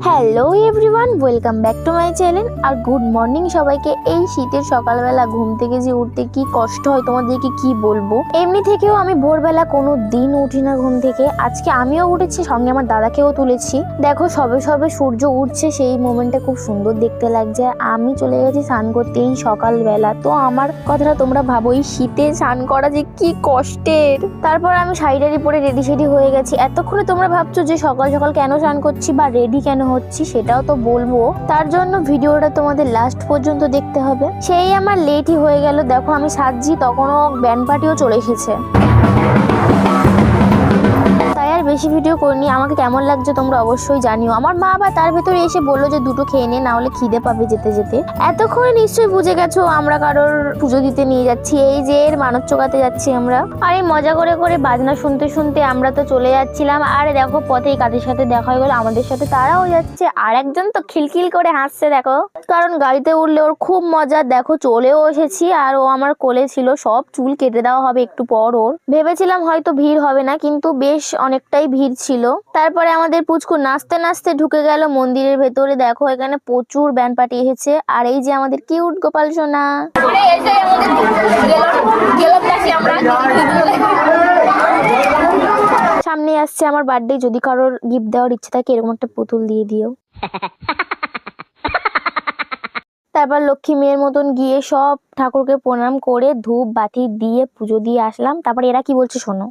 Hello everyone, welcome back to my channel. আর good morning সবাইকে। এই শীতের সকালবেলা ঘুম থেকে যে উঠতে কি কষ্ট হয় তোমাদেরকে কি বলবো। এমনি থেকেও আমি ভোরবেলা কোনো দিন উঠি না ঘুম থেকে। আজকে আমিও উঠেছি, সঙ্গে আমার দাদাকেও তুলেছি। দেখো সবে সবে সূর্য উঠছে, সেই মোমেন্টটা খুব সুন্দর দেখতে লাগছে। আমি চলে গেছি স্নান করতে এই সকালবেলা। তো আমার কথাটা তোমরা ভাবো, এই শীতে স্নান করা যে কি কষ্টের। তারপর আমি শাড়ি পরে রেডি সেডি হয়ে গেছি। এতক্ষণে তোমরা ভাবছো যে সকাল সকাল কেন স্নান করছি বা রেডি কেন হচ্ছি, সেটাও তো বলবো। তার জন্য ভিডিওটা তোমাদের লাস্ট পর্যন্ত দেখতে হবে। সেই আমার লেটই হয়ে গেল। দেখো আমি সাজছি, তখনও ব্যান্ড পার্টিও চলে এসেছে। তাই আর বেশি ভিডিও করিনি। আমাকে কেমন লাগছে তোমরা অবশ্যই জানিও। আমার মা আবার তার ভেতরে এসে বললো যে দুটো খেয়ে নে, না হলে খিদে পাবে যেতে যেতে। এতক্ষণে নিশ্চয়ই বুঝে গেছো আমরা কারোর পুজো দিতে নিয়ে যাচ্ছি। এই যে এর মানত চোকাতে যাচ্ছি আমরা। আর এই মজা করে করে বাজনা শুনতে শুনতে আমরা তো চলে যাচ্ছিলাম। আর দেখো পথেই কাদের সাথে দেখা হয়ে গেল আমাদের সাথে, তারাও যাচ্ছে। আর একজন তো খিলখিল করে হাসছে দেখো, কারণ গাড়িতে উঠলে ওর খুব মজা। দেখো চলেও এসেছি, আর ও আমার কোলে ছিল। সব চুল কেটে দেওয়া হবে একটু পর ওর। ভেবেছিলাম হয়তো ভিড় হবে না, কিন্তু বেশ অনেকটাই ভিড় ছিল। তারপরে আমাদের পুচকু নাচতে নাচতে ঢুকে গেল মন্দিরের ভেতরে। দেখো এখানে প্রচুর ব্যান্ড পার্টি এসেছে। আর এই যে আমাদের কিউট গোপাল সোনা। সামনে আসছে আমার বার্থডে, যদি কারোর গিফট দেওয়ার ইচ্ছে থাকে এরকম একটা পুতুল দিয়ে দিও। তারপর লক্ষ্মী মেয়ের মতন গিয়ে সব ঠাকুরকে প্রণাম করে ধূপ বাতি দিয়ে পুজো দিয়ে আসলাম। তারপর এরা কি বলছে শোনো।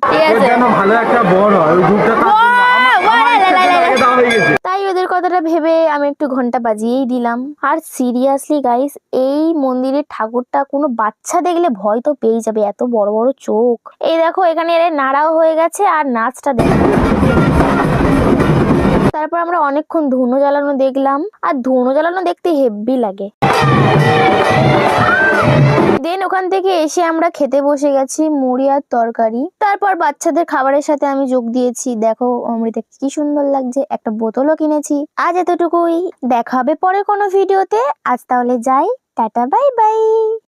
তাই ওদের কথাটা ভেবে আমি একটু ঘন্টা বাজিয়েই দিলাম। আর সিরিয়াসলি গাইস, এই মন্দিরের ঠাকুরটা কোনো বাচ্চা দেখলে ভয় তো পেয়ে যাবে, এত বড় বড় চোখ। এই দেখো এখানে এর নাড়াও হয়ে গেছে, আর নাচটা দেখো। তারপর আমরা অনেকক্ষণ ধুনো জ্বালানো দেখলাম। আর ধুনো জ্বালানো দেখতে হেব্বি লাগে। দেন ওখান থেকে এসে আমরা খেতে বসে গেছি মুড়ি আর তরকারি। তারপর বাচ্চাদের খাবারের সাথে আমি যোগ দিয়েছি। দেখো অমৃতা কি সুন্দর লাগছে, একটা বোতলও কিনেছি। আজ এতটুকুই, দেখা হবে পরে কোনো ভিডিওতে। আজ তাহলে যাই, টাটা বাই বাই।